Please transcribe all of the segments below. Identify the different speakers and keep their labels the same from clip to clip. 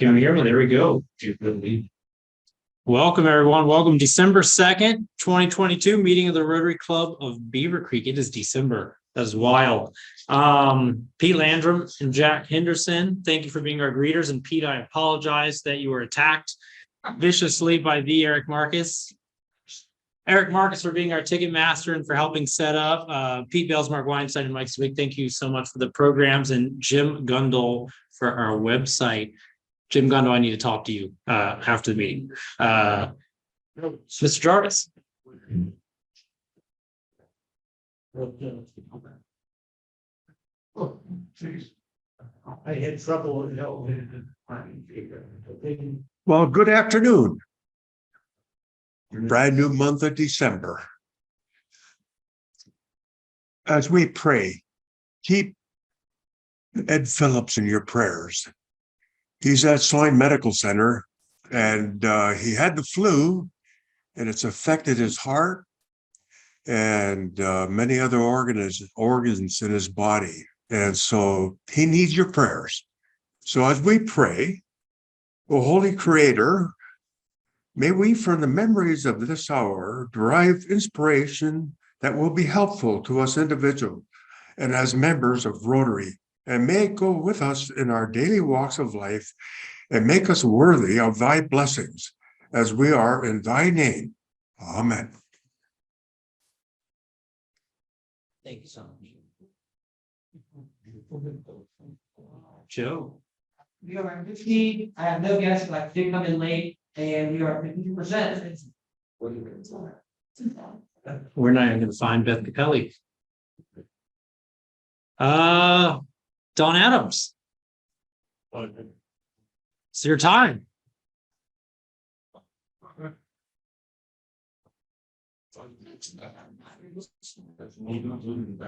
Speaker 1: Can you hear me? There we go. Welcome, everyone. Welcome December 2nd, 2022, meeting of the Rotary Club of Beavercreek. It is December. That's wild. Pete Landrum and Jack Henderson, thank you for being our greeters. And Pete, I apologize that you were attacked viciously by the Eric Marcus. Eric Marcus for being our ticket master and for helping set up. Pete Bells, Mark Weinstein, and Mike Swick, thank you so much for the programs. And Jim Gundel for our website. Jim Gundel, I need to talk to you after the meeting. Mr. Jarvis.
Speaker 2: I had trouble.
Speaker 3: Well, good afternoon. Brand new month of December. As we pray, keep Ed Phillips in your prayers. He's at Soin Medical Center, and he had the flu, and it's affected his heart and many other organs in his body. And so he needs your prayers. So as we pray, O Holy Creator, may we from the memories of this hour derive inspiration that will be helpful to us individuals and as members of Rotary, and may it go with us in our daily walks of life and make us worthy of thy blessings as we are in thy name. Amen.
Speaker 1: Thank you so much. Joe.
Speaker 4: We are at 15. I have no guests, but I did come in late, and we are at 50%.
Speaker 1: We're not even going to find Beth Capelli. Don Adams. It's your time.
Speaker 3: Good afternoon,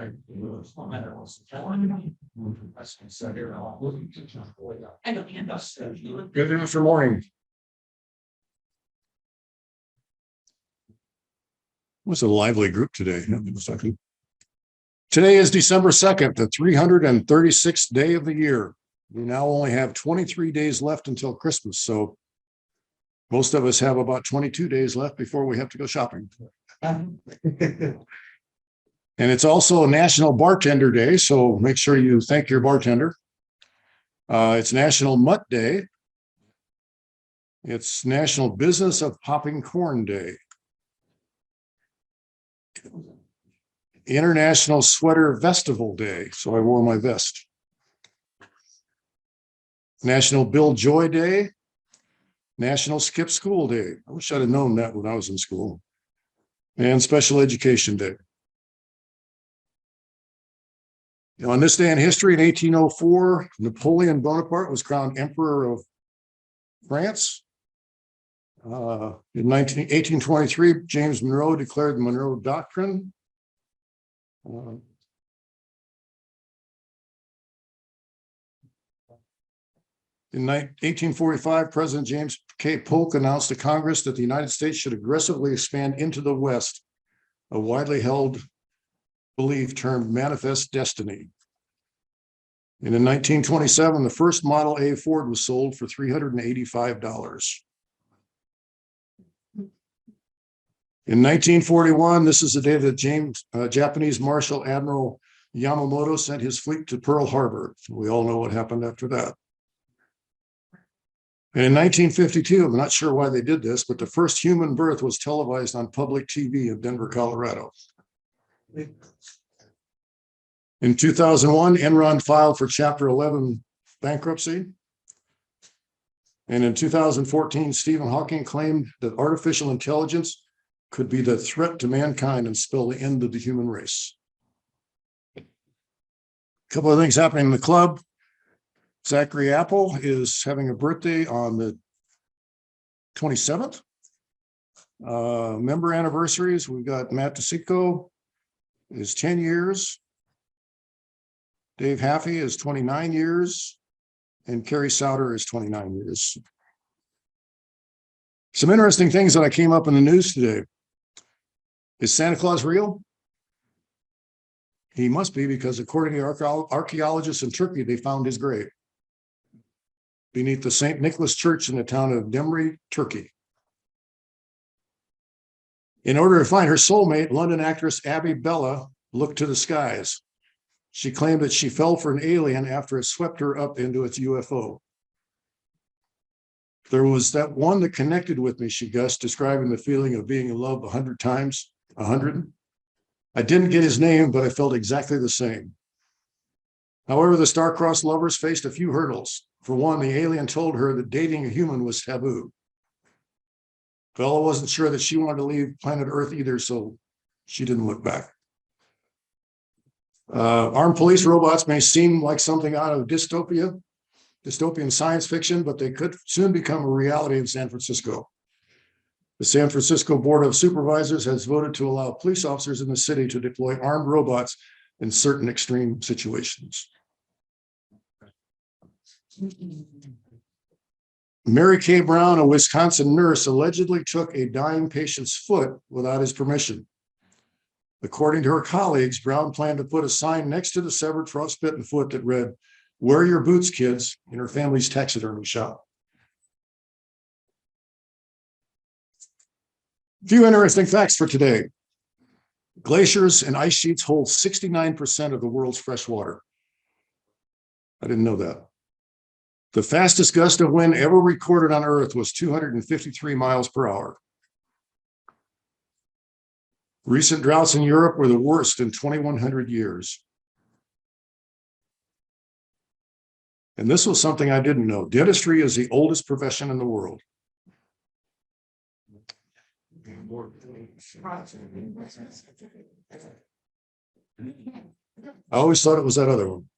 Speaker 3: morning. It was a lively group today. Today is December 2nd, the 336th day of the year. We now only have 23 days left until Christmas, so most of us have about 22 days left before we have to go shopping. And it's also National Bartender Day, so make sure you thank your bartender. It's National Mutt Day. It's National Business of Popping Corn Day. International Sweater Festival Day, so I wore my vest. National Bill Joy Day. National Skip School Day. I wish I'd have known that when I was in school. And Special Education Day. On this day in history, in 1804, Napoleon Bonaparte was crowned Emperor of France. In 1823, James Monroe declared the Monroe Doctrine. In 1845, President James K. Polk announced to Congress that the United States should aggressively expand into the West, a widely held belief termed manifest destiny. And in 1927, the first Model A Ford was sold for $385. In 1941, this is the day that Japanese Marshal Admiral Yamamoto sent his fleet to Pearl Harbor. We all know what happened after that. And in 1952, I'm not sure why they did this, but the first human birth was televised on public TV in Denver, Colorado. In 2001, Enron filed for Chapter 11 bankruptcy. And in 2014, Stephen Hawking claimed that artificial intelligence could be the threat to mankind and spell the end of the human race. A couple of things happening in the club. Zachary Apple is having a birthday on the 27th. Member anniversaries, we've got Matt DeSico is 10 years. Dave Haffey is 29 years. And Carrie Souter is 29 years. Some interesting things that I came up in the news today. Is Santa Claus real? He must be, because according to archaeologists in Turkey, they found his grave.
Speaker 5: beneath the St. Nicholas Church in the town of Demre, Turkey. In order to find her soulmate, London actress Abby Bella looked to the skies. She claimed that she fell for an alien after it swept her up into its UFO. There was that one that connected with me, she gushed, describing the feeling of being in love 100 times, 100. I didn't get his name, but I felt exactly the same. However, the star-crossed lovers faced a few hurdles. For one, the alien told her that dating a human was taboo. Bella wasn't sure that she wanted to leave planet Earth either, so she didn't look back. Armed police robots may seem like something out of dystopian science fiction, but they could soon become a reality in San Francisco. The San Francisco Board of Supervisors has voted to allow police officers in the city to deploy armed robots in certain extreme situations. Mary Kay Brown, a Wisconsin nurse, allegedly took a dying patient's foot without his permission. According to her colleagues, Brown planned to put a sign next to the severed frostbitten foot that read, "Wear your boots, kids," in her family's taxidermy shop. A few interesting facts for today. Glaciers and ice sheets hold 69% of the world's fresh water. I didn't know that. The fastest gust of wind ever recorded on Earth was 253 miles per hour. Recent droughts in Europe were the worst in 2,100 years. And this was something I didn't know. Dentistry is the oldest profession in the world. I always thought it was that other one.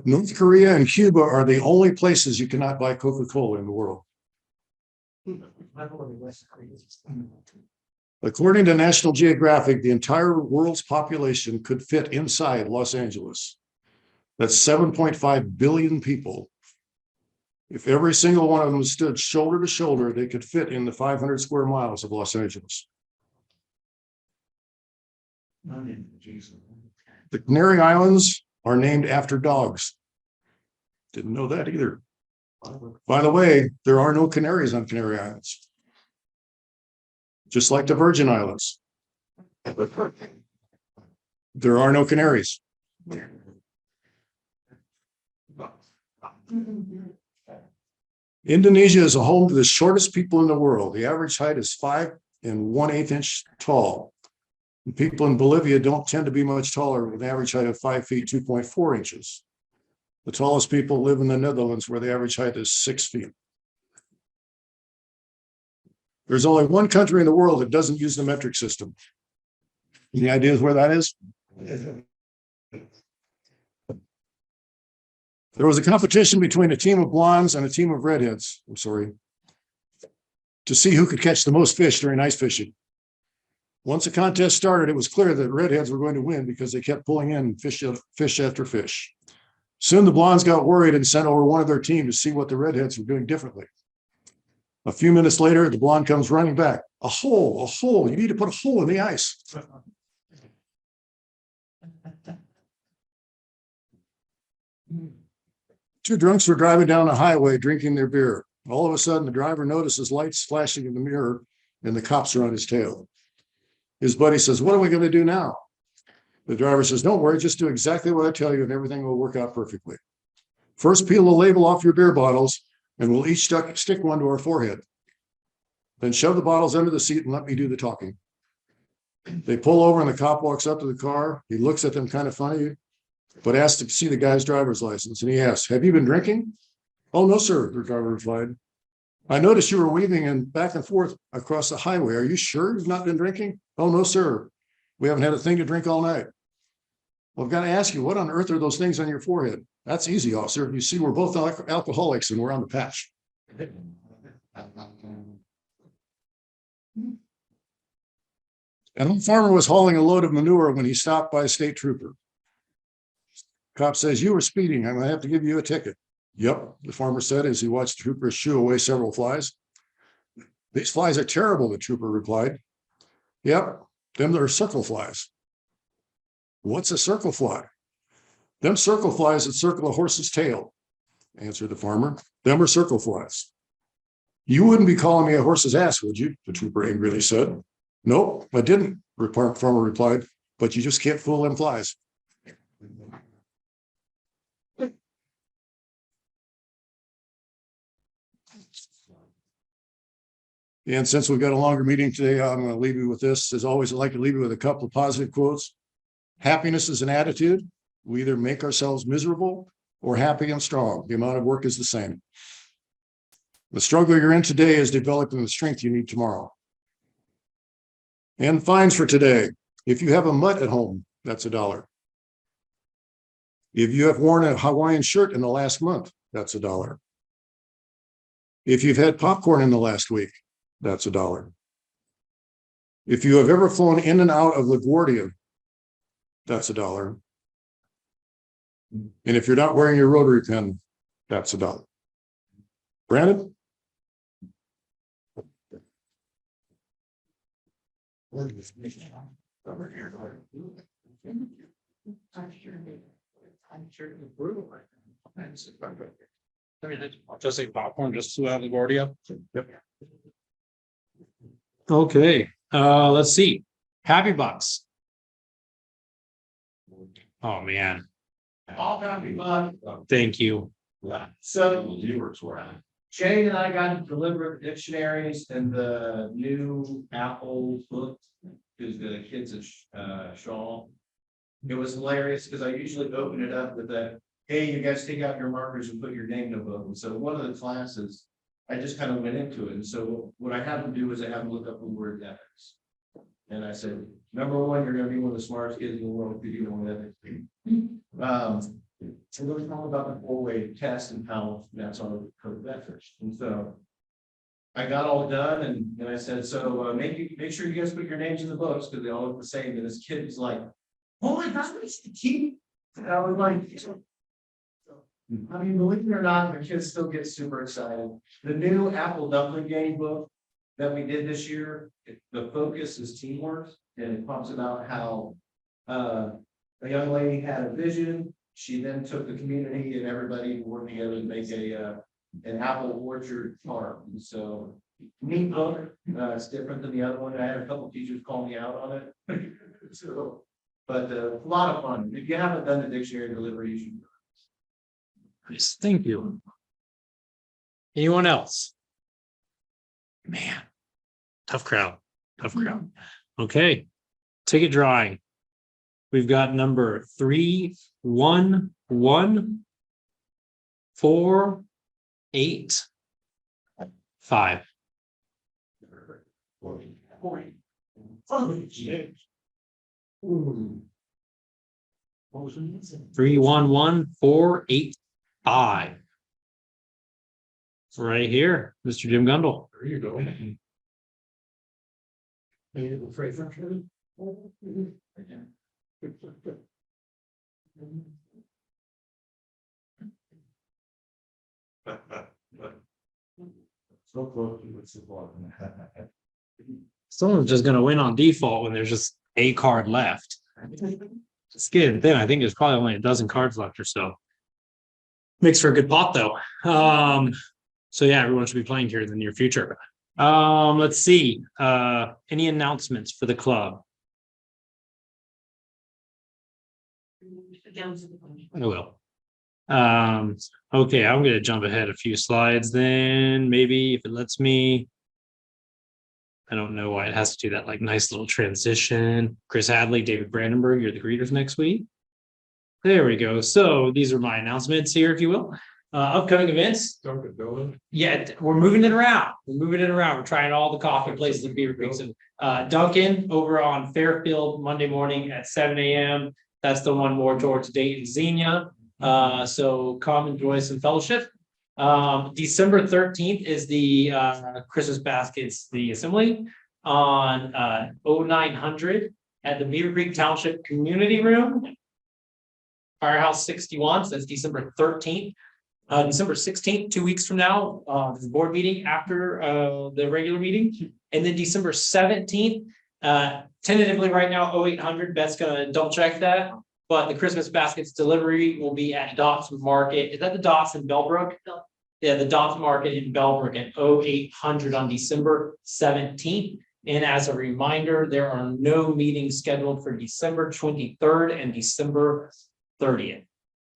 Speaker 5: North Korea and Cuba are the only places you cannot buy Coca-Cola in the world. According to National Geographic, the entire world's population could fit inside Los Angeles. That's 7.5 billion people. If every single one of them stood shoulder to shoulder, they could fit in the 500 square miles of Los Angeles. The Canary Islands are named after dogs. Didn't know that either. By the way, there are no canaries on Canary Islands. Just like the Virgin Islands. There are no canaries. Indonesia is a home to the shortest people in the world. The average height is 5 1/8 inches tall. And people in Bolivia don't tend to be much taller, with an average height of 5 feet, 2.4 inches. The tallest people live in the Netherlands, where the average height is 6 feet. There's only one country in the world that doesn't use the metric system. Any ideas where that is? There was a competition between a team of blondes and a team of redheads, to see who could catch the most fish during ice fishing. Once the contest started, it was clear that redheads were going to win because they kept pulling in fish after fish. Soon the blondes got worried and sent over one of their team to see what the redheads were doing differently. A few minutes later, the blonde comes running back. A hole, you need to put a hole in the ice. Two drunks were driving down a highway drinking their beer. All of a sudden, the driver notices lights flashing in the mirror and the cops are on his tail. His buddy says, "What are we going to do now?" The driver says, "Don't worry, just do exactly what I tell you and everything will work out perfectly. First, peel the label off your beer bottles and we'll each stick one to our forehead. Then shove the bottles under the seat and let me do the talking." They pull over and the cop walks up to the car. He looks at them kind of funny, but asks to see the guy's driver's license. And he asks, "Have you been drinking?" "Oh, no, sir," the driver replied. "I noticed you were weaving and back and forth across the highway. Are you sure you've not been drinking?" "Oh, no, sir. We haven't had a thing to drink all night." "Well, I've got to ask you, what on earth are those things on your forehead?" "That's easy, officer. You see, we're both alcoholics and we're on the patch." An old farmer was hauling a load of manure when he stopped by a state trooper. Cop says, "You were speeding. I'm going to have to give you a ticket." "Yep," the farmer said as he watched the trooper shoo away several flies. "These flies are terrible," the trooper replied. "Yep, them are circle flies." "What's a circle fly?" "Them circle flies that circle a horse's tail. answered the farmer. Them are circle flies. You wouldn't be calling me a horse's ass, would you? The trooper angrily said. Nope, I didn't, farmer replied, but you just can't fool them flies. And since we've got a longer meeting today, I'm going to leave you with this. As always, I'd like to leave you with a couple of positive quotes. Happiness is an attitude. We either make ourselves miserable or happy and strong. The amount of work is the same. The struggle you're in today is developing the strength you need tomorrow. And fines for today. If you have a mutt at home, that's $1. If you have worn a Hawaiian shirt in the last month, that's $1. If you've had popcorn in the last week, that's $1. If you have ever flown in and out of LaGuardia, that's $1. And if you're not wearing your Rotary pin, that's $1. Brandon?
Speaker 1: Just say popcorn, just to have the LaGuardia. Yep. Okay, let's see. Happy Bucks. Oh, man.
Speaker 4: All happy fun.
Speaker 1: Thank you.
Speaker 4: So Jay and I got to deliver dictionaries and the new Apple book to the kids at Shaw. It was hilarious because I usually open it up with that, hey, you guys take out your markers and put your name in the book. And so one of the classes, I just kind of went into it. And so what I had them do is I had them look up the word ethics. And I said, number one, you're going to be one of the smartest kids in the world if you do know ethics. So we're talking about the 4-way test and how that's on the code of ethics. And so I got all done and I said, so make sure you guys put your names in the books because they all look the same. And this kid was like, oh my God, it's the key. And I was like, I mean, believe it or not, the kids still get super excited. The new Apple Dumpling Game book that we did this year, the focus is teamwork, and it talks about how a young lady had a vision. She then took the community and everybody worked together to make an apple orchard farm. And so neat book. It's different than the other one. I had a couple of teachers call me out on it. So, but a lot of fun. If you haven't done the dictionary delivery, you should.
Speaker 1: Nice, thank you. Anyone else? Man, tough crowd, tough crowd. Okay, ticket drawing. We've got number 311-485. 311-485. Right here, Mr. Jim Gundle.
Speaker 5: There you go.
Speaker 1: Someone's just gonna win on default when there's just a card left. Just kidding. Then I think there's probably only a dozen cards left or so. Makes for a good pot though. So yeah, everyone should be playing here in the near future. Let's see. Any announcements for the club? I will. Okay, I'm gonna jump ahead a few slides then, maybe if it lets me. I don't know why it has to do that like nice little transition. Chris Hadley, David Brandenburg, you're the greeters next week. There we go. So these are my announcements here, if you will. Upcoming events. Yeah, we're moving it around. We're trying all the coffee places in Beavercreek. So Duncan over on Fairfield Monday morning at 7 a.m. That's the one more towards Dayton Xenia. So come enjoy some fellowship. December 13th is the Christmas baskets, the assembly on 0900 at the Beavercreek Township Community Room. Firehouse 61, so that's December 13th. December 16th, 2 weeks from now, the board meeting after the regular meeting. And then December 17th, tentatively right now, 0800, Beth's gonna double check that. but the Christmas baskets delivery will be at Dots Market. Is that the Dots in Bellbrook? Yeah, the Dots Market in Bellbrook at 0800 on December 17th. And as a reminder, there are no meetings scheduled for December 23rd and December 30th.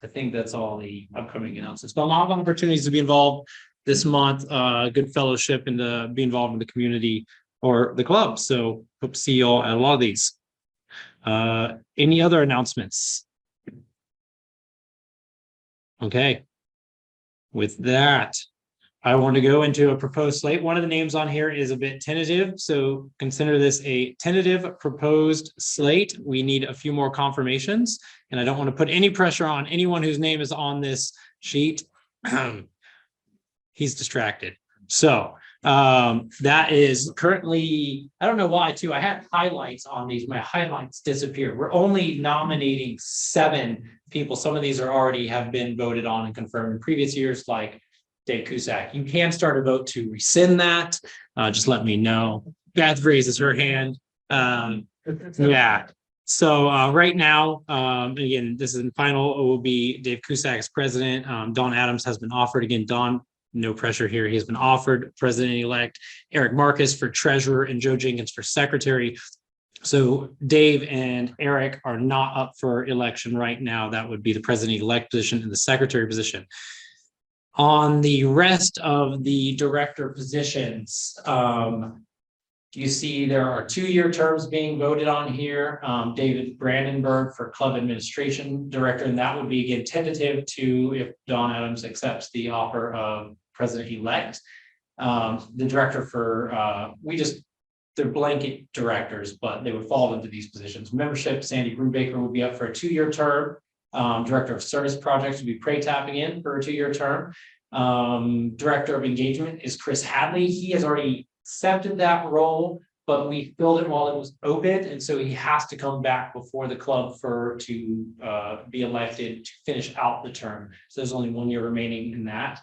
Speaker 1: I think that's all the upcoming announcements, but a lot of opportunities to be involved this month, good fellowship and to be involved in the community or the club. So hope to see you all at a lot of these. Any other announcements? Okay. With that, I want to go into a proposed slate. One of the names on here is a bit tentative, so consider this a tentative proposed slate. We need a few more confirmations, and I don't want to put any pressure on anyone whose name is on this sheet. He's distracted. So that is currently, I don't know why too. I had highlights on these. My highlights disappeared. We're only nominating 7 people. Some of these are already have been voted on and confirmed in previous years, like Dave Cusack. You can start a vote to rescind that. Just let me know. Beth raises her hand. Yeah. So right now, again, this is in final. It will be Dave Cusack as president. Don Adams has been offered. Again, Don, no pressure here. He has been offered president-elect. Eric Marcus for treasurer and Joe Jenkins for secretary. So Dave and Eric are not up for election right now. That would be the president-elect position and the secretary position. On the rest of the director positions, you see there are 2-year terms being voted on here. David Brandenburg for club administration director, and that would be again tentative to if Don Adams accepts the offer of president-elect. The director for, they're blanket directors, but they would fall into these positions. Membership, Sandy Brubaker would be up for a 2-year term. Director of service projects would be Pray tapping in for a 2-year term. Director of engagement is Chris Hadley. He has already accepted that role, but we filled it while it was open, and so he has to come back before the club to be elected to finish out the term. So there's only 1 year remaining in that.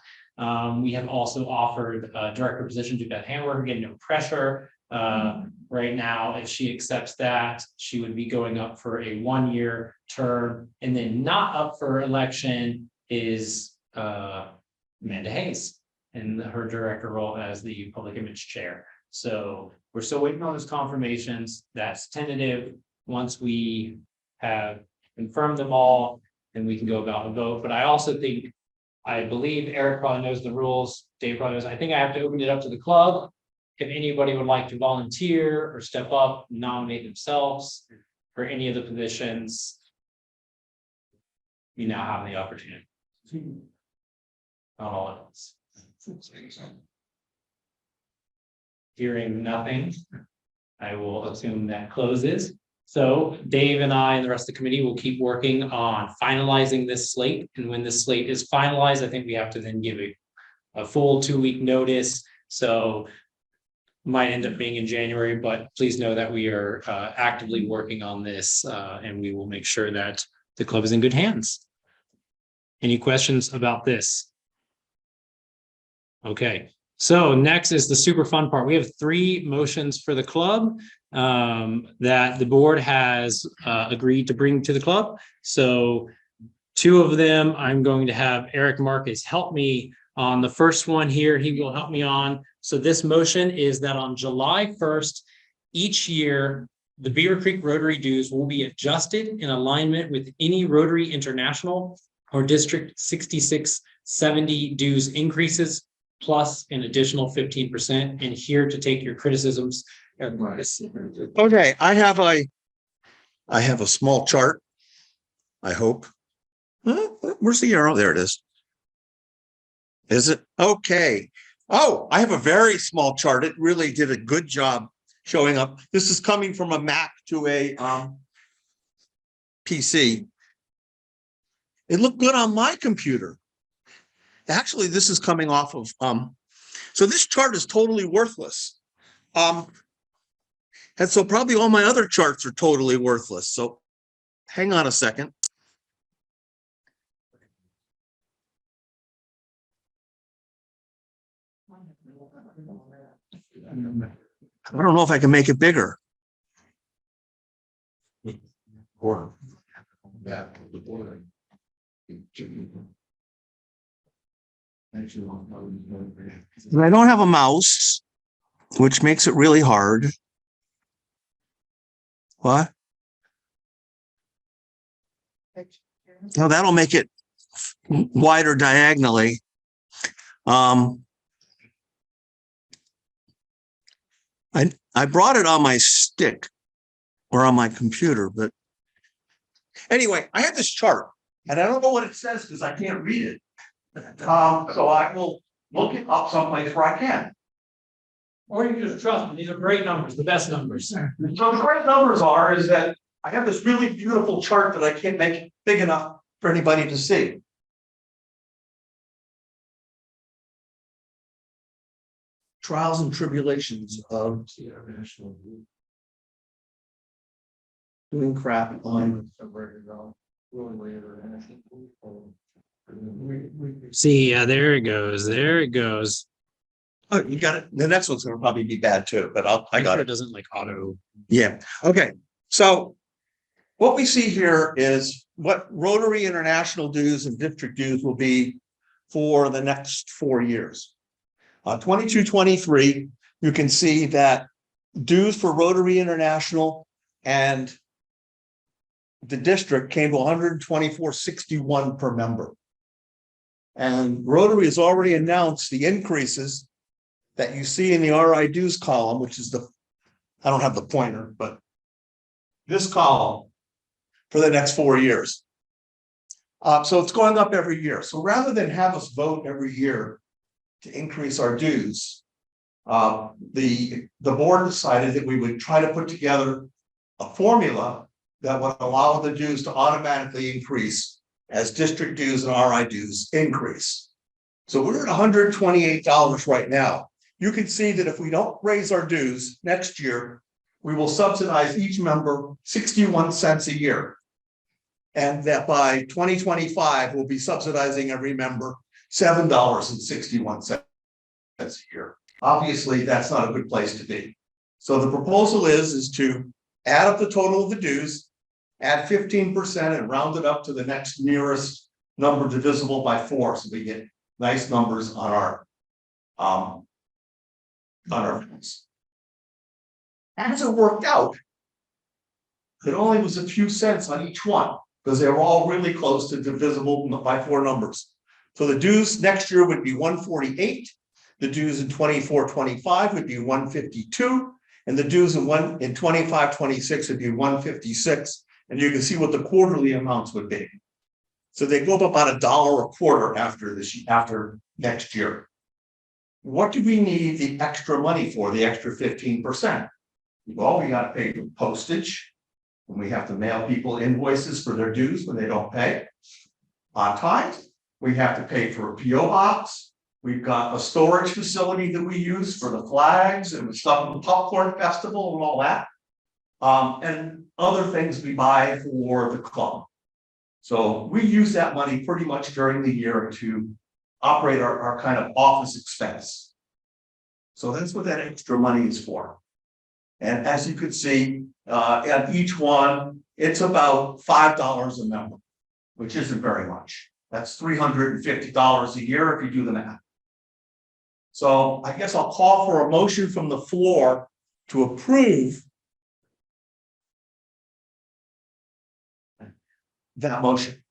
Speaker 1: We have also offered a director position to Beth Hammer. Again, no pressure. Right now, if she accepts that, she would be going up for a 1-year term, and then not up for election is Amanda Hayes in her director role as the public image chair. So we're still waiting on those confirmations. That's tentative. Once we have confirmed them all, then we can go about the vote. But I also think, I believe Eric probably knows the rules. Dave probably knows. I think I have to open it up to the club. If anybody would like to volunteer or step up, nominate themselves for any of the positions, you now have the opportunity. Not all at once. Hearing nothing, I will assume that closes. So Dave and I and the rest of the committee will keep working on finalizing this slate. And when this slate is finalized, I think we have to then give a full 2-week notice. So might end up being in January, but please know that we are actively working on this and we will make sure that the club is in good hands. Any questions about this? Okay, so next is the super fun part. We have 3 motions for the club that the board has agreed to bring to the club. So 2 of them, I'm going to have Eric Marcus help me on the first one here. He will help me on. So this motion is that on July 1st, each year, the Beavercreek Rotary dues will be adjusted in alignment with any Rotary International or District 6670 dues increases, plus an additional 15%. And here to take your criticisms.
Speaker 5: Okay, I have a small chart. I hope. Where's the arrow? There it is. Is it? Okay. Oh, I have a very small chart. It really did a good job showing up. This is coming from a Mac to a PC. It looked good on my computer. Actually, this is coming off of so this chart is totally worthless. And so probably all my other charts are totally worthless. So hang on a second. I don't know if I can make it bigger. back of the board.
Speaker 6: And I don't have a mouse, which makes it really hard. What? No, that'll make it wider diagonally. I brought it on my stick or on my computer, but anyway, I have this chart and I don't know what it says because I can't read it. So I will look it up someplace where I can.
Speaker 1: Or you can just trust me, these are great numbers, the best numbers.
Speaker 6: So the great numbers is that I have this really beautiful chart that I can't make big enough for anybody to see. Trials and tribulations of doing crap on.
Speaker 1: See, yeah, there it goes, there it goes.
Speaker 6: Oh, you got it. The next one's gonna probably be bad too, but I
Speaker 1: Make
Speaker 6: got
Speaker 1: sure
Speaker 6: it.
Speaker 1: it doesn't like auto.
Speaker 6: Yeah, okay. So what we see here is what Rotary International dues and district dues will be for the next 4 years. 22-23, you can see that dues for Rotary International and the district came to 124.61 per member. And Rotary has already announced the increases that you see in the RI dues column, which is I don't have the pointer, but this column for the next 4 years. So it's going up every year. So rather than have us vote every year to increase our dues, the board decided that we would try to put together a formula that would allow the dues to automatically increase as district dues and RI dues increase. So we're at $128 right now. You can see that if we don't raise our dues next year, we will subsidize each member 61 cents a year. And that by 2025, we'll be subsidizing every member $7.61 a year. Obviously, that's not a good place to be. So the proposal is to add up the total of the dues, add 15% and round it up to the next nearest number divisible by 4. So we get nice numbers on our things. As it worked out, it only was a few cents on each one because they were all really close to divisible by 4 numbers. So the dues next year would be 148. The dues in 24-25 would be 152. And the dues in 25-26 would be 156. And you can see what the quarterly amounts would be. So they go up about $1 a quarter after next year. What do we need the extra money for, the extra 15%? Well, we got to pay for postage, and we have to mail people invoices for their dues when they don't pay on time. We have to pay for a PO box. We've got a storage facility that we use for the flags and stuff at the popcorn festival and all that. And other things we buy for the club. So we use that money pretty much during the year to operate our kind of office expense. So that's what that extra money is for. And as you can see, at each one, it's about $5 a member, which isn't very much. That's $350 a year if you do the math. So I guess I'll call for a motion from the floor to approve that motion.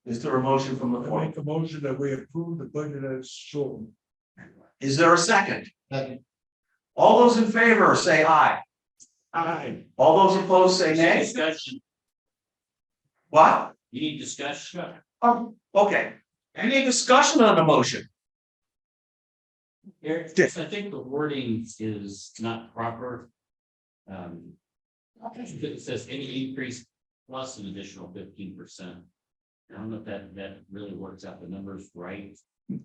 Speaker 6: Is there a motion from the
Speaker 3: I
Speaker 6: floor?
Speaker 3: make a motion that we approve the budget as shown.
Speaker 6: Is there a second? All those in favor say aye.
Speaker 1: Aye.
Speaker 6: All those opposed say nay.
Speaker 1: Discussion,
Speaker 6: What?
Speaker 1: you need discussion.
Speaker 6: Okay. Any discussion on the motion?
Speaker 1: Here,
Speaker 6: Dick.
Speaker 1: I think the wording is not proper. It says any increase plus an additional 15%. I don't know if that really works out the numbers right.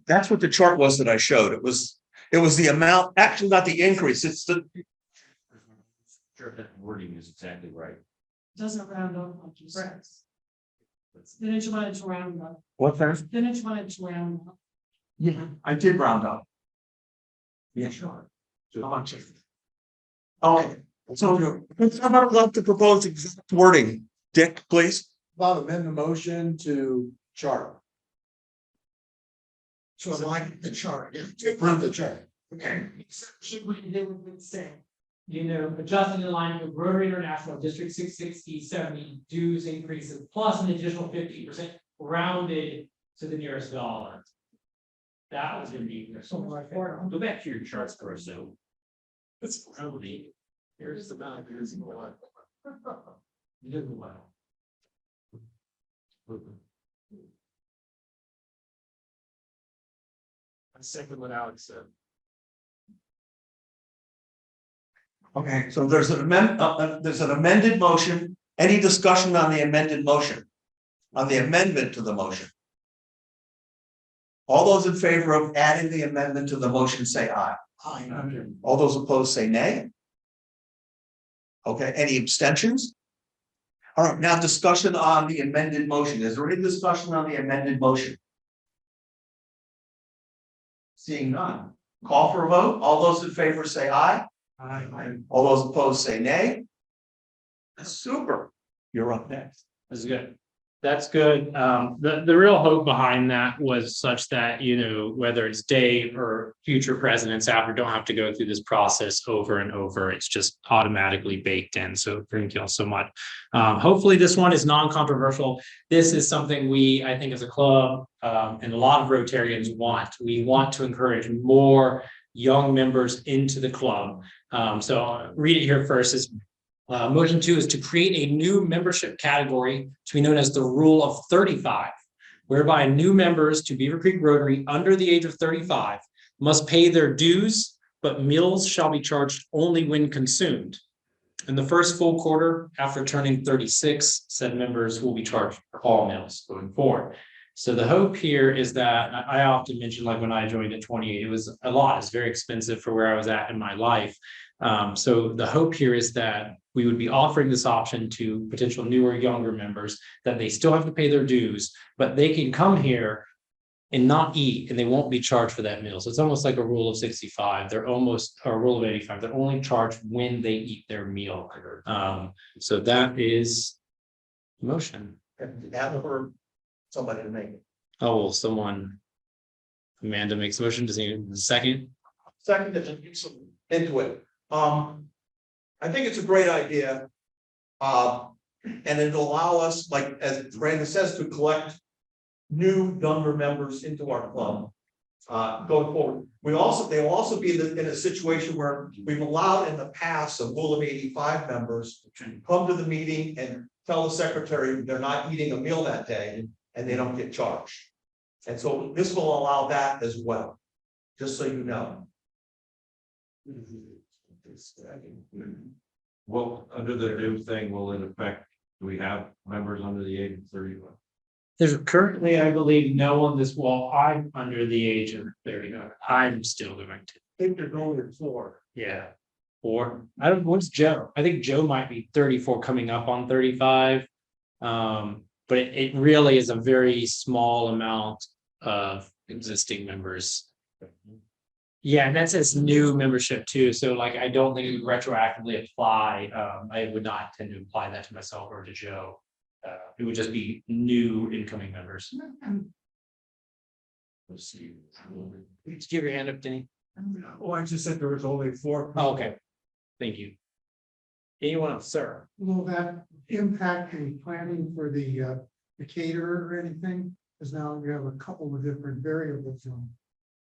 Speaker 6: That's what the chart was that I showed. It was the amount, actually not the increase, it's the.
Speaker 1: Sure if that wording is exactly right.
Speaker 7: Doesn't round up much. Then it's wanted to round up.
Speaker 6: What's that?
Speaker 7: Then it's wanted to round up.
Speaker 6: Yeah, I did round up. Yeah, sure. Okay, so let's have about the proposed exact wording. Dick, please.
Speaker 5: about amend the motion to chart?
Speaker 2: So like the chart.
Speaker 5: Approve the chart.
Speaker 2: Okay.
Speaker 7: Should we do with say, you know, adjusting the line with Rotary International District 660-70 dues increases plus an additional 50% rounded to the nearest dollar. That was gonna be something like that.
Speaker 1: Go back to your charts for us, though.
Speaker 7: It's probably, here's the amount, here's the one. You did well. I second what Alex said.
Speaker 6: Okay, so there's an amended motion. Any discussion on the amended motion? On the amendment to the motion? All those in favor of adding the amendment to the motion, say aye. All those opposed, say nay. Okay, any abstentions? All right, now discussion on the amended motion. Is there any discussion on the amended motion? Seeing none. Call for a vote. All those in favor say aye. All those opposed say nay. Super. You're up next.
Speaker 1: That's good. That's good. The real hope behind that was such that, you know, whether it's Dave or future presidents after don't have to go through this process over and over. It's just automatically baked in. So thank you all so much. Hopefully this one is non-controversial. This is something we, I think as a club, and a lot of Rotarians want. We want to encourage more young members into the club. So I'll read it here first. Is motion 2 is to create a new membership category to be known as the Rule of 35, whereby new members to Beavercreek Rotary under the age of 35 must pay their dues, but meals shall be charged only when consumed. In the first full quarter after turning 36, said members will be charged for all meals going forward. So the hope here is that I often mention, like when I joined at 28, it was a lot. It's very expensive for where I was at in my life. So the hope here is that we would be offering this option to potential newer, younger members, that they still have to pay their dues, but they can come here and not eat, and they won't be charged for that meal. So it's almost like a rule of 65. They're almost, or a rule of 85. They're only charged when they eat their meal. So that is motion.
Speaker 6: Ask for somebody to make it.
Speaker 1: Oh, well, someone, Amanda makes a motion. Does he second?
Speaker 6: Second, to get some into it. I think it's a great idea. And it'll allow us, like, as Brandon says, to collect new younger members into our club. Going forward. They will also be in a situation where we've allowed in the past a rule of 85 members to come to the meeting and tell the secretary they're not eating a meal that day and they don't get charged. And so this will allow that as well, just so you know.
Speaker 8: Well, under the new thing, will it affect, do we have members under the age of 31?
Speaker 1: There's currently, I believe, no one this wall. I'm under the age of 39. I'm still going to.
Speaker 2: I think they're going to 4.
Speaker 1: Yeah. Or I don't, what's Joe? I think Joe might be 34 coming up on 35. But it really is a very small amount of existing members. Yeah, and that says new membership too. So like, I don't think it would retroactively apply. I would not tend to apply that to myself or to Joe. It would just be new incoming members. Let's see. Did you give your hand up, Denny?
Speaker 2: Oh, I just said there was only 4.
Speaker 1: Oh, okay. Thank you. Anyone else, sir?
Speaker 2: Will that impact the planning for the caterer or anything? Because now we have a couple of different variables on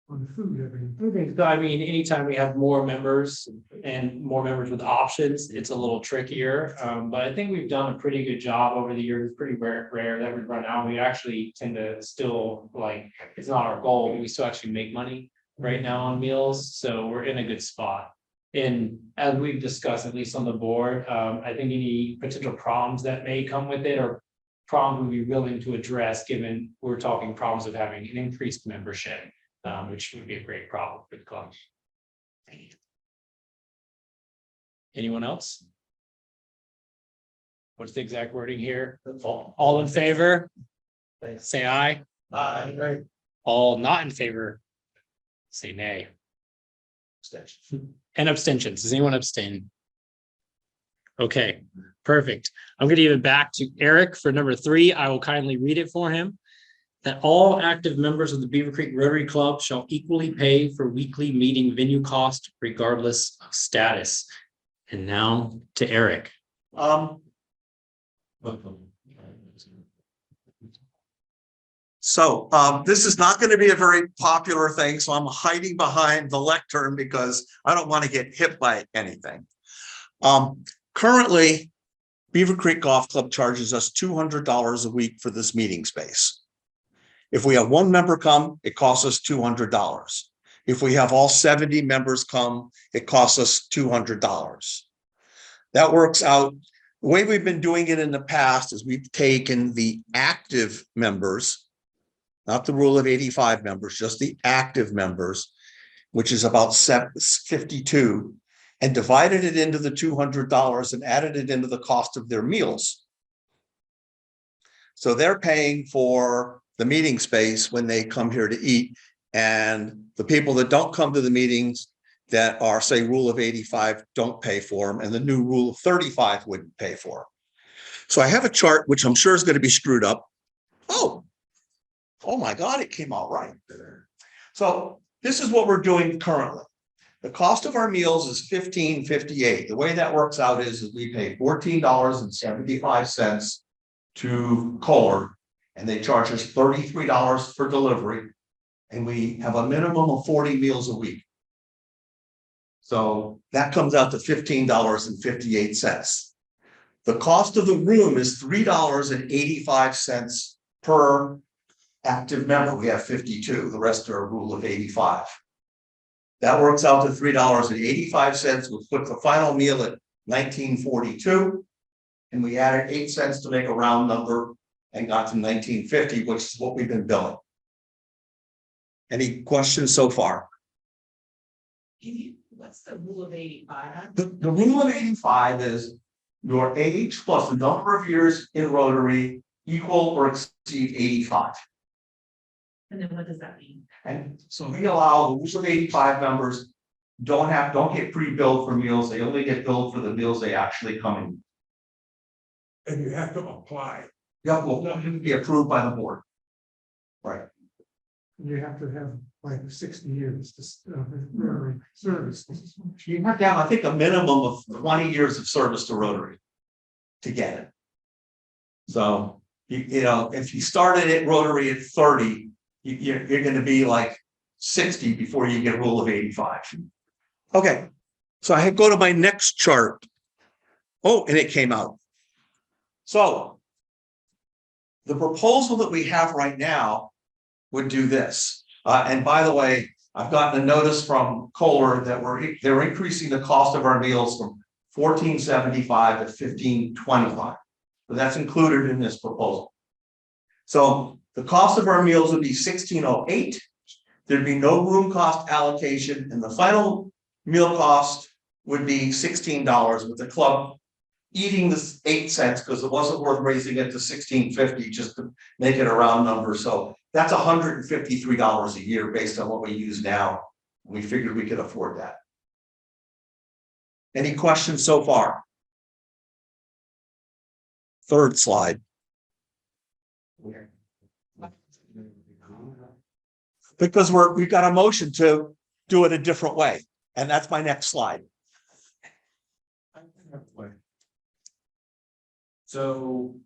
Speaker 2: the food every.
Speaker 1: So I mean, anytime we have more members and more members with options, it's a little trickier. But I think we've done a pretty good job over the years. It's pretty rare that we run out. We actually tend to still, like, it's not our goal, but we still actually make money right now on meals. So we're in a good spot. And as we've discussed, at least on the board, I think any potential problems that may come with it or problems we'd be willing to address, given we're talking problems of having an increased membership. Which would be a great problem for the club. Anyone else? What's the exact wording here? All in favor? Say aye.
Speaker 6: Right.
Speaker 1: All not in favor? Say nay. And abstentions. Does anyone abstain? Okay, perfect. I'm gonna give it back to Eric for number 3. I will kindly read it for him. That all active members of the Beavercreek Rotary Club shall equally pay for weekly meeting venue cost regardless of status. And now to Eric.
Speaker 6: So this is not going to be a very popular thing, so I'm hiding behind the lectern because I don't want to get hit by anything. Currently, Beaver Creek Golf Club charges us $200 a week for this meeting space. If we have one member come, it costs us $200. If we have all 70 members come, it costs us $200. That works out. The way we've been doing it in the past is we've taken the active members, not the rule of 85 members, just the active members, which is about 52, and divided it into the $200 and added it into the cost of their meals. So they're paying for the meeting space when they come here to eat. And the people that don't come to the meetings that are, say, rule of 85 don't pay for them. And the new rule of 35 wouldn't pay for them. So I have a chart, which I'm sure is going to be screwed up. Oh my God, it came out right. So this is what we're doing currently. The cost of our meals is $15.58. The way that works out is we pay $14.75 to Kohler, and they charge us $33 for delivery, and we have a minimum of 40 meals a week. So that comes out to $15.58. The cost of the room is $3.85 per active member. We have 52. The rest are a rule of 85. That works out to $3.85, which puts the final meal at $19.42. And we added 8 cents to make a round number and got to $19.50, which is what we've been billing. Any questions so far?
Speaker 9: What's the rule of 85?
Speaker 6: The rule of 85 is your age plus the number of years in Rotary equal or exceed 85.
Speaker 9: And then what does that mean?
Speaker 6: And so we allow the rule of 85 members don't get pre-billed for meals. They only get billed for the meals they actually come in.
Speaker 3: And you have to apply.
Speaker 6: Yeah, well, that can be approved by the board. Right.
Speaker 2: You have to have like 60 years to service.
Speaker 6: You have to have, I think, a minimum of 20 years of service to Rotary to get it. So, you know, if you started at Rotary at 30, you're going to be like 60 before you get rule of 85. Okay, so I go to my next chart. Oh, and it came out. So the proposal that we have right now would do this. And by the way, I've gotten a notice from Kohler that they're increasing the cost of our meals from $14.75 to $15.25. So that's included in this proposal. So the cost of our meals would be $16.08. There'd be no room cost allocation, and the final meal cost would be $16, with the club eating this 8 cents because it wasn't worth raising it to $16.50 just to make it a round number. So that's $153 a year based on what we use now. We figured we could afford that. Any questions so far? Third slide. Because we've got a motion to do it a different way. And that's my next slide.
Speaker 8: So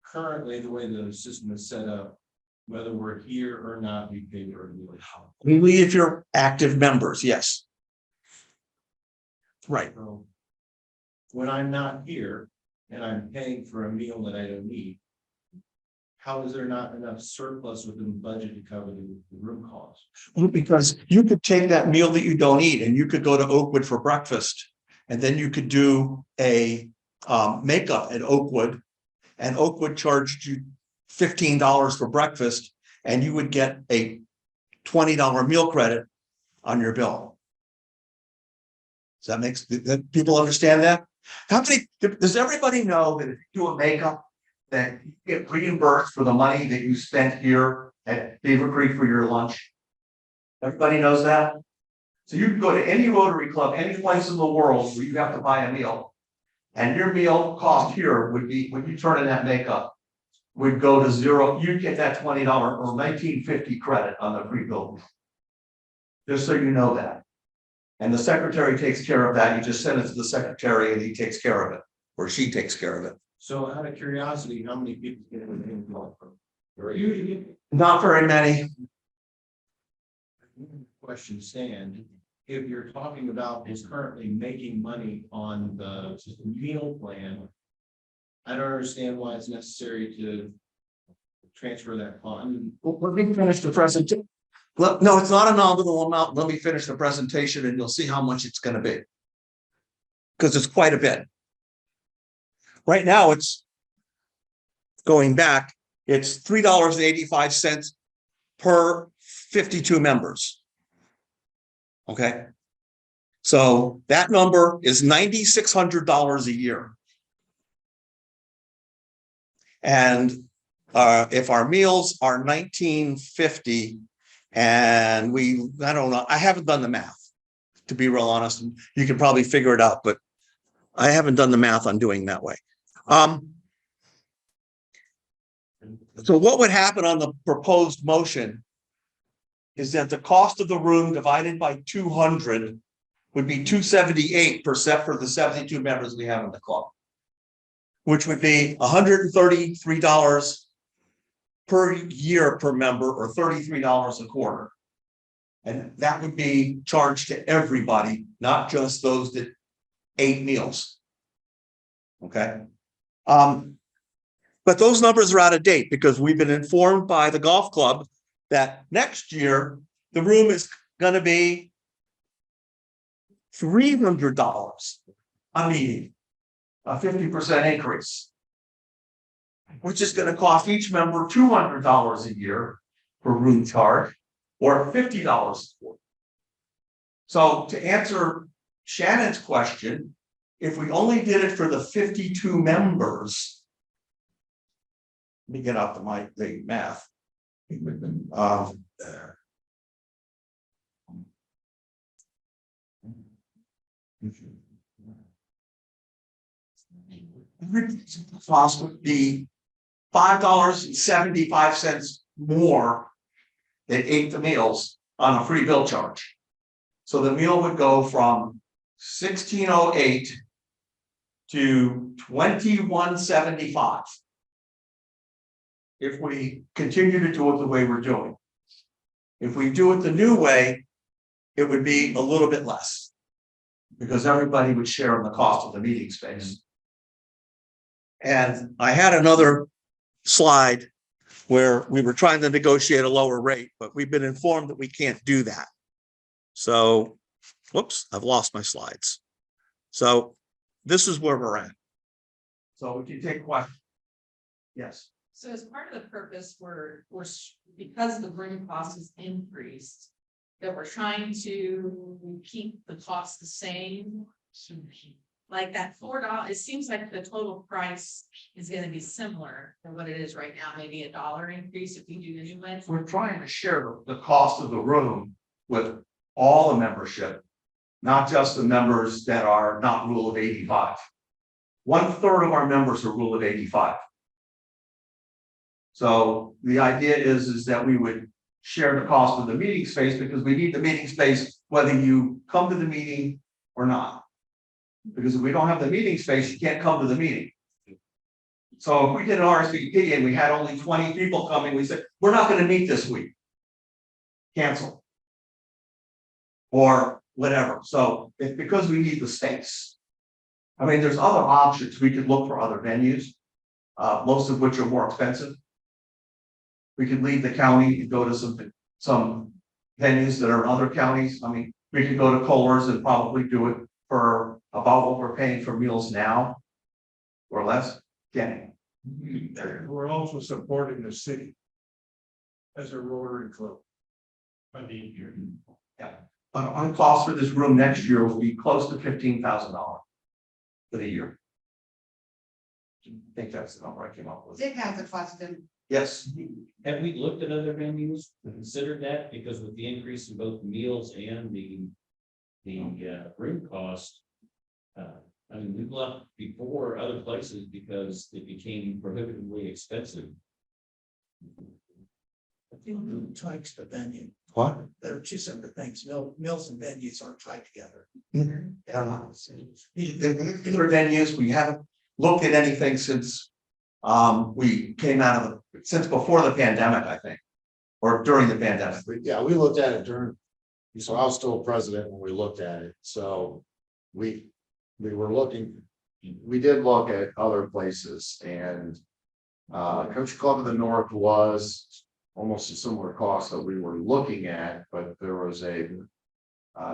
Speaker 8: currently, the way the system is set up, whether we're here or not, we pay for it.
Speaker 6: Only if you're active members, yes. Right.
Speaker 8: So when I'm not here and I'm paying for a meal that I don't need, how is there not enough surplus within the budget to cover the room cost?
Speaker 6: Well, because you could take that meal that you don't eat and you could go to Oakwood for breakfast, and then you could do a makeup at Oakwood, and Oakwood charged you $15 for breakfast, and you would get a $20 meal credit on your bill. Does people understand that? Does everybody know that if you do a makeup, that you get reimbursed for the money that you spent here at Beavercreek for your lunch? Everybody knows that? So you can go to any Rotary Club, any place in the world where you have to buy a meal, And your meal cost here would be, when you turn in that makeup, would go to zero. You'd get that $20 or $19.50 credit on the free bill. Just so you know that. And the secretary takes care of that. You just send it to the secretary and he takes care of it, or she takes care of it.
Speaker 8: So out of curiosity, how many people get in the involved?
Speaker 6: Not very many.
Speaker 8: Question stand, if you're talking about is currently making money on the meal plan. I don't understand why it's necessary to transfer that on.
Speaker 6: Well, let me finish the presentation. No, it's not a nominal amount. Let me finish the presentation and you'll see how much it's gonna be. Because it's quite a bit. Right now, it's going back, it's $3.85 per 52 members. Okay. So that number is $9,600 a year. And if our meals are $19.50 and I don't know, I haven't done the math, to be real honest. You can probably figure it out, but I haven't done the math on doing that way. So what would happen on the proposed motion is that the cost of the room divided by 200 would be $278 for the 72 members we have in the club, which would be $133 per year per member, or $33 a quarter. And that would be charged to everybody, not just those that ate meals. Okay. But those numbers are out of date because we've been informed by the golf club that next year the room is going to be $300 a meeting, a 50% increase, which is going to cost each member $200 a year for room charge, or $50. So to answer Shannon's question, if we only did it for the 52 members, let me get out the math. Cost would be $5.75 more than ate the meals on a free bill charge. So the meal would go from $16.08 to $21.75. If we continue to do it the way we're doing. If we do it the new way, it would be a little bit less, because everybody would share in the cost of the meeting space. And I had another slide where we were trying to negotiate a lower rate, but we've been informed that we can't do that. So, whoops, I've lost my slides. So this is where we're at. So we can take questions. Yes.
Speaker 9: So as part of the purpose, because the room cost has increased, that we're trying to keep the cost the same. Like that $4, it seems like the total price is gonna be similar to what it is right now, maybe $1 increase if we do the new one.
Speaker 6: We're trying to share the cost of the room with all the membership, not just the members that are not rule of 85. 1/3 of our members are rule of 85. So the idea is that we would share the cost of the meeting space, because we need the meeting space whether you come to the meeting or not. Because if we don't have the meeting space, you can't come to the meeting. So if we did an RSVP and we had only 20 people coming, we said, we're not going to meet this week. Cancel. Or whatever. So it's because we need the space. I mean, there's other options. We could look for other venues, most of which are more expensive. We could leave the county and go to some venues that are in other counties. I mean, we could go to Kohler's and probably do it for about what we're paying for meals now, or less. Kenny.
Speaker 2: We're also supporting the city as a Rotary club.
Speaker 6: Yeah, but on cost for this room next year will be close to $15,000 for the year. I think that's the number I came up with.
Speaker 10: Did have the question.
Speaker 6: Yes.
Speaker 11: Have we looked at other venues, considered that, because with the increase in both meals and the room cost, I mean, we left before other places because it became prohibitively expensive.
Speaker 8: Tied to the venue.
Speaker 6: What?
Speaker 8: They're two separate things. Mills and venues aren't tied together.
Speaker 6: The other venues, we haven't looked at anything since we came out of, since before the pandemic, I think. Or during the pandemic.
Speaker 5: Yeah, we looked at it during, so I was still president when we looked at it, so we were looking, we did look at other places and Country Club of the North was almost a similar cost that we were looking at, but there was a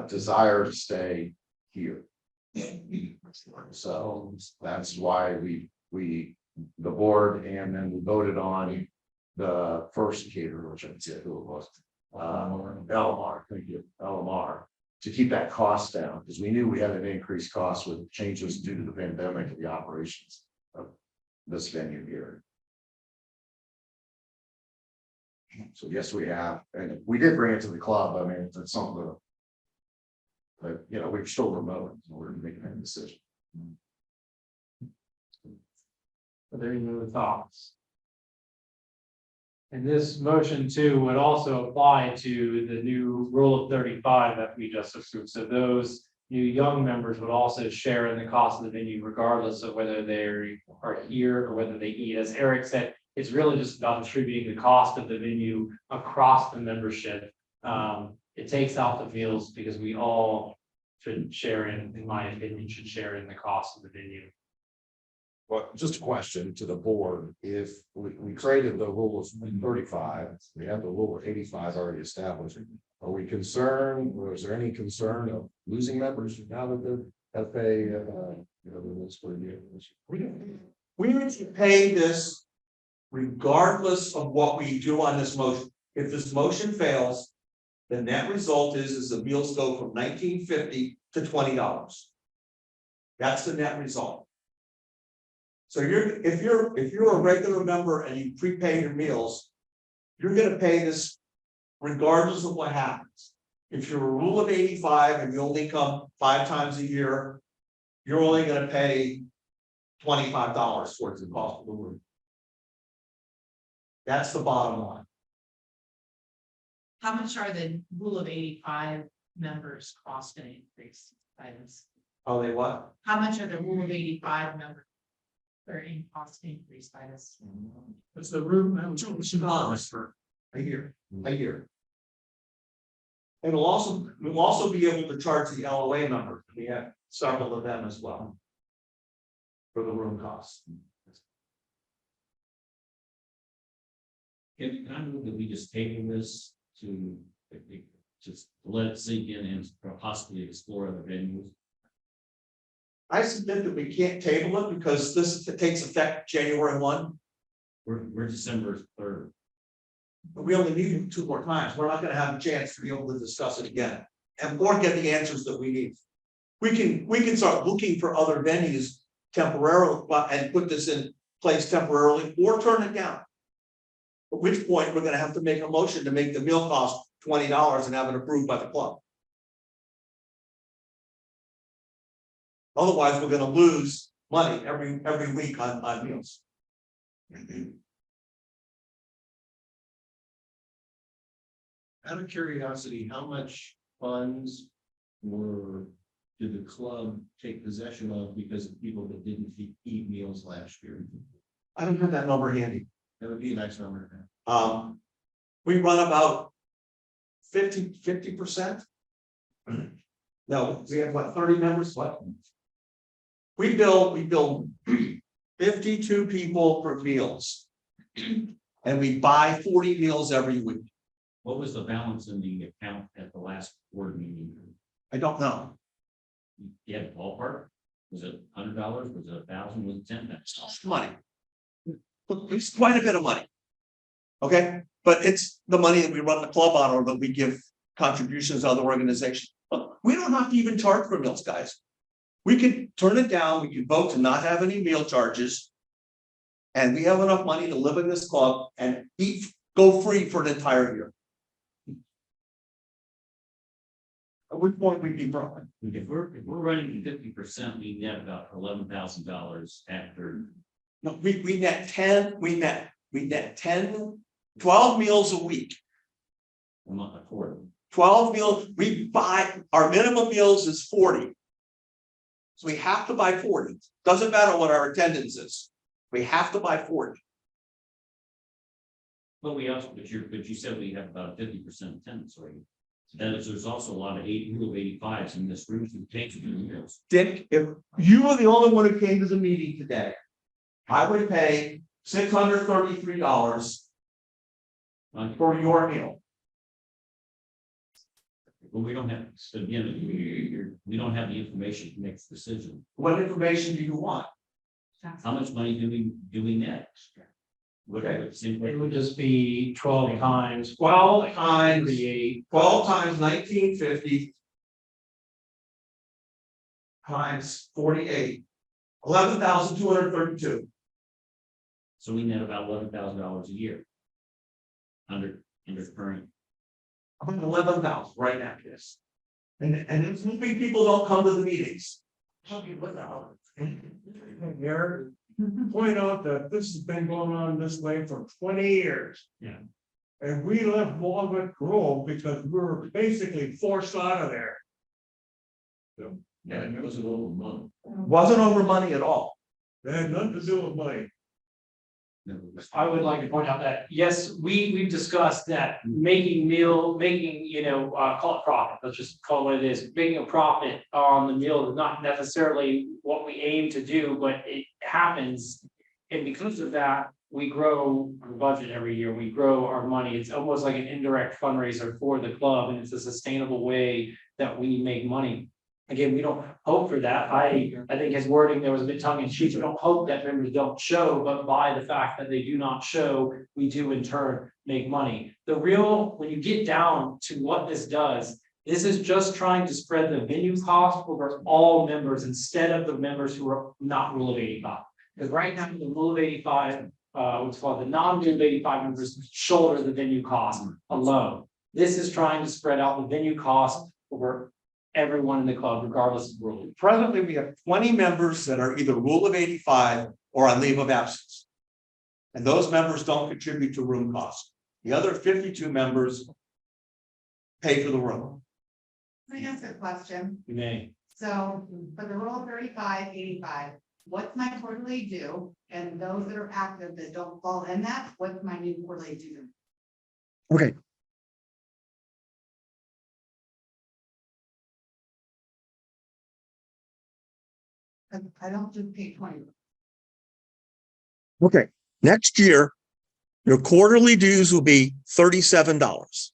Speaker 5: desire to stay here. So that's why the board, and then we voted on the first caterer, which I forget who it was. LMR, thank you, LMR, to keep that cost down, because we knew we had an increased cost with changes due to the pandemic and the operations of this venue here. So yes, we have, and we did bring it to the club. I mean, it's something that, you know, we're still remote, so we're making that decision.
Speaker 1: Are there any other thoughts? And this motion too would also apply to the new rule of 35 that we just approved. So those new young members would also share in the cost of the venue, regardless of whether they are here or whether they eat. As Eric said, it's really just about distributing the cost of the venue across the membership. It takes out the meals because we all should share in my opinion, should share in the cost of the venue.
Speaker 5: Well, just a question to the board, if we created the rule of 35, we have the rule of 85 already established. Are we concerned, or is there any concern of losing members now that the FA, you know, the rules for a year?
Speaker 6: We need to pay this regardless of what we do on this motion. If this motion fails, the net result is the meals go from $19.50 to $20. That's the net result. So if you're a regular member and you prepay your meals, you're gonna pay this regardless of what happens. If you're a rule of 85 and you only come 5 times a year, you're only gonna pay $25 towards the cost of the room. That's the bottom line.
Speaker 9: How much are the rule of 85 members cost gonna increase by this?
Speaker 6: Oh, they what?
Speaker 9: How much are the rule of 85 members? Or in cost increase by this?
Speaker 2: It's the room.
Speaker 6: $2 for a year. And we'll also be able to charge the LOA number. We have several of them as well. For the room costs.
Speaker 11: Can I move that we just table this to just let it sink in and possibly explore other venues?
Speaker 6: I submit that we can't table it because this takes effect January 1.
Speaker 11: We're December 3rd.
Speaker 6: But we only need it 2 more times. We're not gonna have a chance to be able to discuss it again. Or get the answers that we need. We can start looking for other venues temporarily and put this in place temporarily or turn it down. At which point we're gonna have to make a motion to make the meal cost $20 and have it approved by the club. Otherwise, we're gonna lose money every week on meals.
Speaker 8: Out of curiosity, how much funds did the club take possession of because of people that didn't eat meals last year?
Speaker 6: I don't have that number handy.
Speaker 8: That would be a nice number.
Speaker 6: We run about 50%. No, we have what, 30 members, what? We bill 52 people for meals. And we buy 40 meals every week.
Speaker 11: What was the balance in the account at the last board meeting?
Speaker 6: I don't know.
Speaker 11: You had a ballpark? Was it $100? Was it $1,000? Was it $10,000?
Speaker 6: It's money. It's quite a bit of money. Okay, but it's the money that we run the club on or that we give contributions to other organizations. Look, we don't have to even charge for meals, guys. We could turn it down, we could vote to not have any meal charges. And we have enough money to live in this club and go free for an entire year. At which point we'd be broken.
Speaker 11: If we're running 50%, we net about $11,000 after.
Speaker 6: No, we net 10, we net 10, 12 meals a week.
Speaker 11: a month, a quarter.
Speaker 6: 12 meals, we buy, our minimum meals is 40. So we have to buy 40. Doesn't matter what our attendance is. We have to buy 40.
Speaker 11: But we also, but you said we have about 50% attendance rate. That is, there's also a lot of rule of 85s in this room who takes the meals.
Speaker 6: Dick, if you were the only one who came to the meeting today, I would pay $633 for your meal.
Speaker 11: Well, we don't have, again, we don't have the information to make the decision.
Speaker 6: What information do you want?
Speaker 11: How much money do we net?
Speaker 1: It would just be 12 times.
Speaker 6: 12 times,
Speaker 1: 38.
Speaker 6: 12 times 1950 times 48, 11,232.
Speaker 11: So we net about $11,000 a year. Under current.
Speaker 6: About 11,000 right now, yes. And it's moving people don't come to the meetings.
Speaker 3: Here, point out that this has been going on this way for 20 years.
Speaker 11: Yeah.
Speaker 3: And we left Walnut Grove because we were basically forced out of there.
Speaker 11: Yeah, it was a little month.
Speaker 6: Wasn't over money at all.
Speaker 3: It had nothing to do with money.
Speaker 7: I would like to point out that, yes, we've discussed that making, call it profit, let's just call it what it is, making a profit on the meal is not necessarily what we aim to do, but it happens. And because of that, we grow our budget every year, we grow our money, it's almost like an indirect fundraiser for the club, and it's a sustainable way that we make money. Again, we don't hope for that. I think his wording there was a bit tongue in cheek. We don't hope that members don't show, but by the fact that they do not show, we do in turn make money. When you get down to what this does, this is just trying to spread the venue cost over all members instead of the members who are not rule of 85. Because right now, the rule of 85, what's called the non-rule of 85 members shoulder the venue cost alone. This is trying to spread out the venue cost over everyone in the club, regardless of rule.
Speaker 6: Presently, we have 20 members that are either rule of 85 or on leave of absence. And those members don't contribute to room costs. The other 52 members pay for the room.
Speaker 10: Let me ask a question.
Speaker 1: You may.
Speaker 10: So for the rule 35, 85, what's my quarterly due? And those that are active that don't fall in that, what's my new quarterly due?
Speaker 6: Okay.
Speaker 10: I don't just pay 20.
Speaker 6: Okay, next year, your quarterly dues will be $37.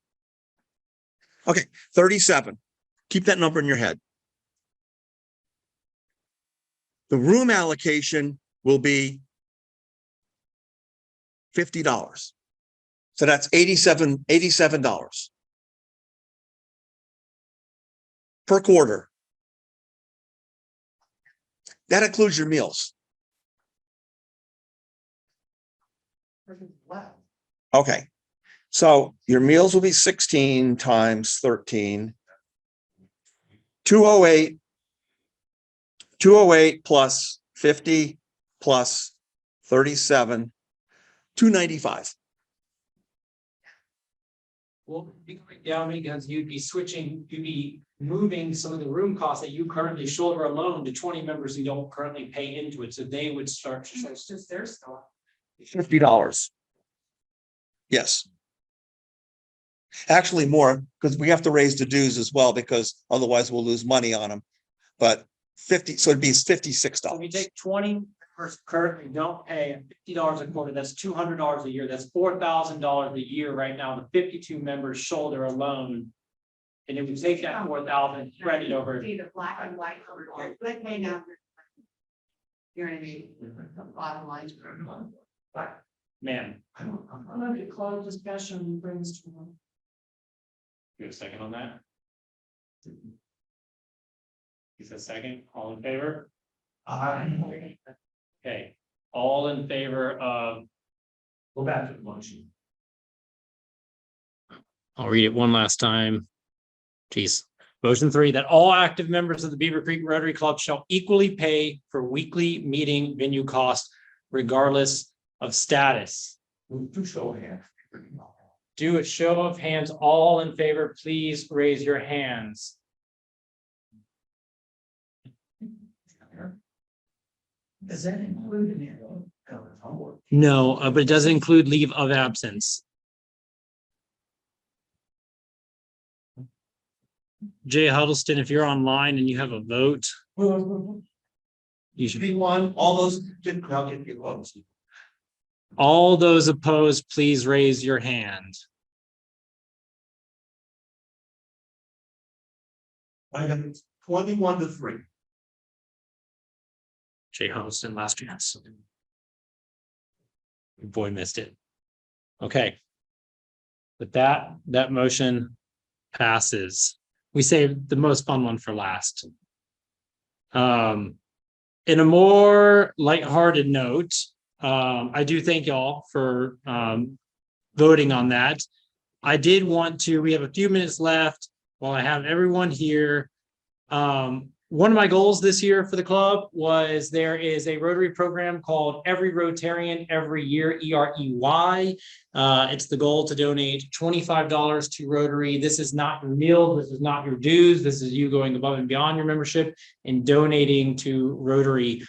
Speaker 6: Okay, 37. Keep that number in your head. The room allocation will be $50. So that's $87 per quarter. That includes your meals. Okay, so your meals will be 16 times 13. 208 plus 50 plus 37, 295.
Speaker 7: Well, be going down because you'd be moving some of the room costs that you currently shoulder alone to 20 members who don't currently pay into it, so they would start to.
Speaker 10: It's just their stuff.
Speaker 6: $50. Yes. Actually more, because we have to raise the dues as well, because otherwise we'll lose money on them. But 50, so it'd be $56.
Speaker 7: So if you take 20 members currently don't pay $50 a quarter, that's $200 a year, that's $4,000 a year right now, the 52 members shoulder alone. And if we take that 4,000, spread it over.
Speaker 10: See the black and white over there. But hey, now. You know what I mean? The bottom line.
Speaker 7: Man,
Speaker 10: I'm gonna close discussion and brings to.
Speaker 1: You have a second on that? He said second, all in favor? Okay, all in favor of.
Speaker 11: Go back to the motion.
Speaker 1: I'll read it one last time. Geez, Motion 3, that all active members of the Beavercreek Rotary Club shall equally pay for weekly meeting venue costs regardless of status.
Speaker 4: To show hands.
Speaker 1: Do a show of hands. All in favor, please raise your hands.
Speaker 4: Does that include any?
Speaker 1: No, but it doesn't include leave of absence. Jay Huddleston, if you're online and you have a vote, you should.
Speaker 6: P1, all those, I'll get you close.
Speaker 1: All those opposed, please raise your hand.
Speaker 6: I got 21-3.
Speaker 1: Jay Huddleston, last chance. Your boy missed it. Okay. With that motion passes. We saved the most fun one for last. In a more lighthearted note, I do thank y'all for voting on that. I did want to, we have a few minutes left while I have everyone here. One of my goals this year for the club was there is a Rotary program called Every Rotarian Every Year, EREY. It's the goal to donate $25 to Rotary. This is not your meal. This is not your dues. This is you going above and beyond your membership and donating to Rotary.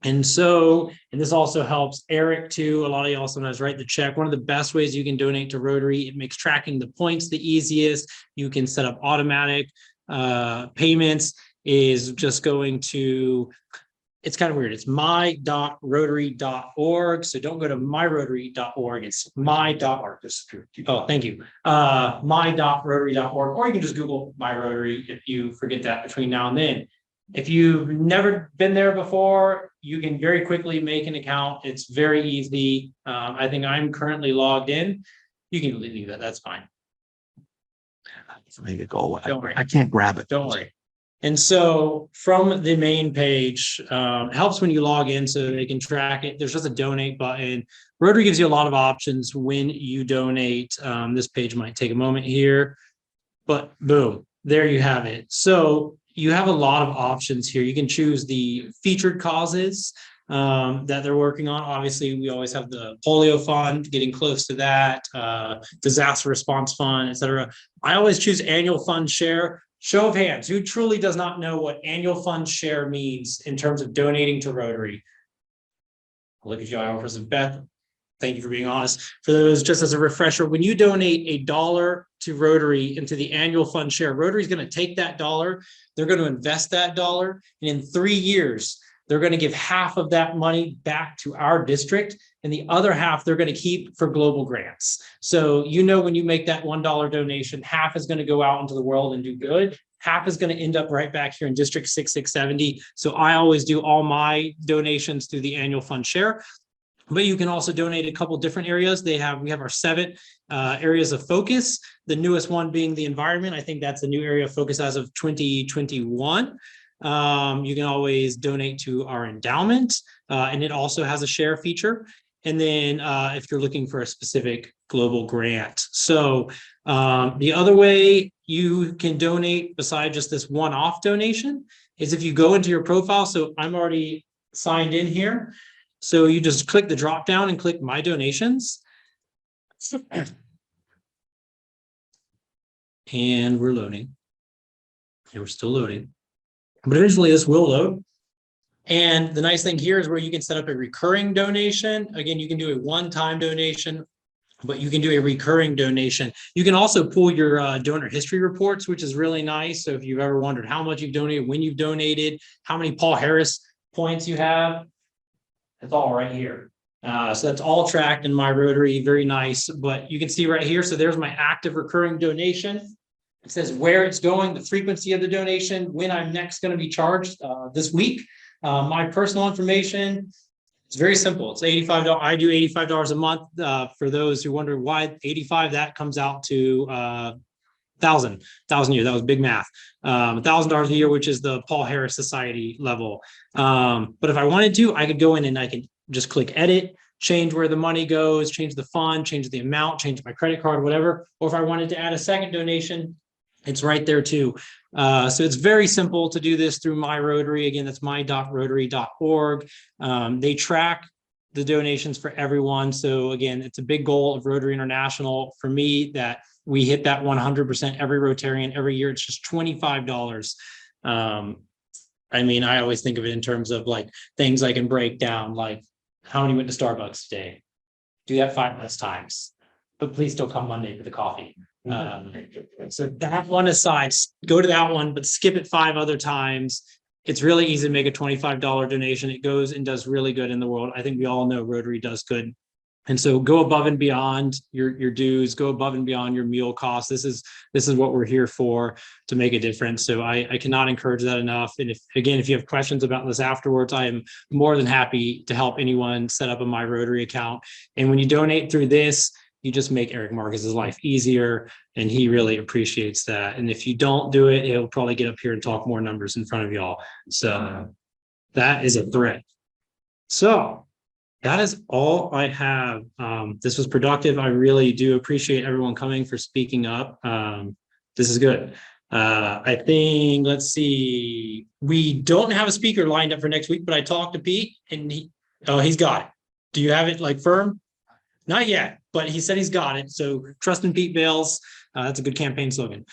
Speaker 1: And so, and this also helps Eric too. A lot of y'all sometimes write the check. One of the best ways you can donate to Rotary, it makes tracking the points the easiest. You can set up automatic payments. Is just going to, it's kind of weird. It's my.rotary.org. So don't go to myrotary.org. It's my.org. Oh, thank you. My.rotary.org, or you can just Google My Rotary if you forget that between now and then. If you've never been there before, you can very quickly make an account. It's very easy. I think I'm currently logged in. You can leave that. That's fine.
Speaker 6: Make it go away.
Speaker 1: Don't worry.
Speaker 6: I can't grab it.
Speaker 1: Don't worry. And so from the main page, it helps when you log in so they can track it. There's just a donate button. Rotary gives you a lot of options when you donate. This page might take a moment here, but boom, there you have it. So you have a lot of options here. You can choose the featured causes that they're working on. Obviously, we always have the polio fund, getting close to that, disaster response fund, etc. I always choose annual fund share. Show of hands, who truly does not know what annual fund share means in terms of donating to Rotary? I'll look at you, Officer Beth. Thank you for being honest. For those, just as a refresher, when you donate $1 to Rotary into the annual fund share, Rotary is going to take that dollar, they're going to invest that dollar, and in 3 years, they're going to give half of that money back to our district, and the other half they're going to keep for global grants. So, you know, when you make that $1 donation, half is going to go out into the world and do good. Half is going to end up right back here in District 6670. So I always do all my donations through the annual fund share. But you can also donate a couple different areas. We have our 7 areas of focus. The newest one being the environment. I think that's a new area of focus as of 2021. You can always donate to our endowment, and it also has a share feature. And then if you're looking for a specific global grant. So the other way you can donate besides just this one-off donation is if you go into your profile. So I'm already signed in here. So you just click the drop down and click my donations. And we're loading. And we're still loading. But eventually this will load. And the nice thing here is where you can set up a recurring donation. Again, you can do a one-time donation, but you can do a recurring donation. You can also pull your donor history reports, which is really nice. So if you've ever wondered how much you've donated, when you've donated, how many Paul Harris points you have, it's all right here. So that's all tracked in my Rotary, very nice. But you can see right here, so there's my active recurring donation. It says where it's going, the frequency of the donation, when I'm next going to be charged this week. My personal information, it's very simple. It's $85. I do $85 a month. For those who wonder why 85, that comes out to $1,000 a year. That was big math. $1,000 a year, which is the Paul Harris Society level. But if I wanted to, I could go in and I could just click edit, change where the money goes, change the fund, change the amount, change my credit card, whatever. Or if I wanted to add a second donation, it's right there too. So it's very simple to do this through My Rotary. Again, that's my.rotary.org. They track the donations for everyone. So again, it's a big goal of Rotary International for me that we hit that 100% every Rotarian every year. It's just $25. I mean, I always think of it in terms of like things I can break down, like how many went to Starbucks today? Do that 5 less times, but please still come Monday for the coffee. So that one aside, go to that one, but skip it 5 other times. It's really easy to make a $25 donation. It goes and does really good in the world. I think we all know Rotary does good. And so go above and beyond your dues, go above and beyond your meal costs. This is what we're here for, to make a difference. So I cannot encourage that enough. And if you have questions about this afterwards, I am more than happy to help anyone set up a My Rotary account. And when you donate through this, you just make Eric Marcus's life easier, and he really appreciates that. And if you don't do it, he'll probably get up here and talk more numbers in front of y'all. So that is a threat. So that is all I have. This was productive. I really do appreciate everyone coming, for speaking up. This is good. I think, let's see, we don't have a speaker lined up for next week, but I talked to Pete and he's got it. Do you have it like firm? Not yet, but he said he's got it. So trust in Pete Bales. That's a good campaign slogan.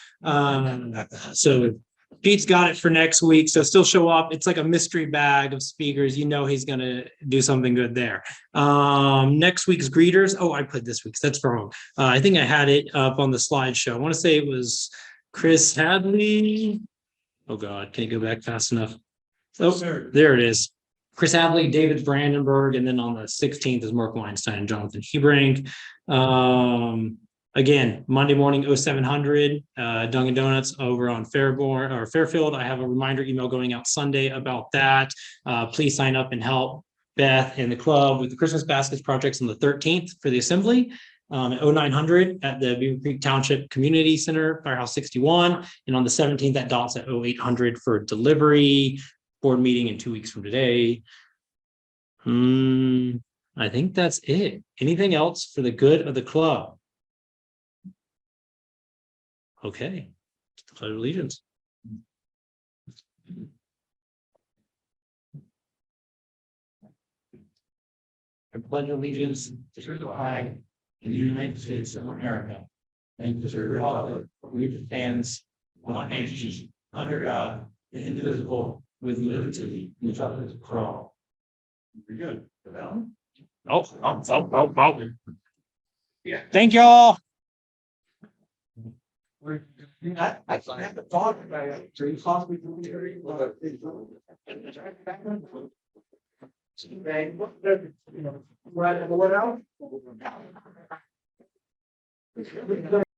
Speaker 1: So Pete's got it for next week. So still show up. It's like a mystery bag of speakers. You know he's going to do something good there. Next week's greeters. Oh, I put this week's. That's wrong. I think I had it up on the slideshow. I want to say it was Chris Hadley. Oh, God. Can't go back fast enough. Oh, there it is. Chris Hadley, David Brandenburg, and then on the 16th is Mark Weinstein and Jonathan Hebrank. Again, Monday morning, 0700, Dunkin' Donuts over on Fairfield. I have a reminder email going out Sunday about that. Please sign up and help Beth and the club with the Christmas baskets projects on the 13th for the assembly. At 0900 at the Beavercreek Township Community Center, Firehouse 61. And on the 17th at Dots at 0800 for delivery. Board meeting in 2 weeks from today. I think that's it. Anything else for the good of the club? Okay. Pledge of allegiance. I pledge allegiance to the flag of the United States of America and to the republic which stands one nation under God, indivisible, with liberty and justice for all. Very good. Oh. Yeah. Thank y'all. I have to talk about it. So you cost me from here. What else?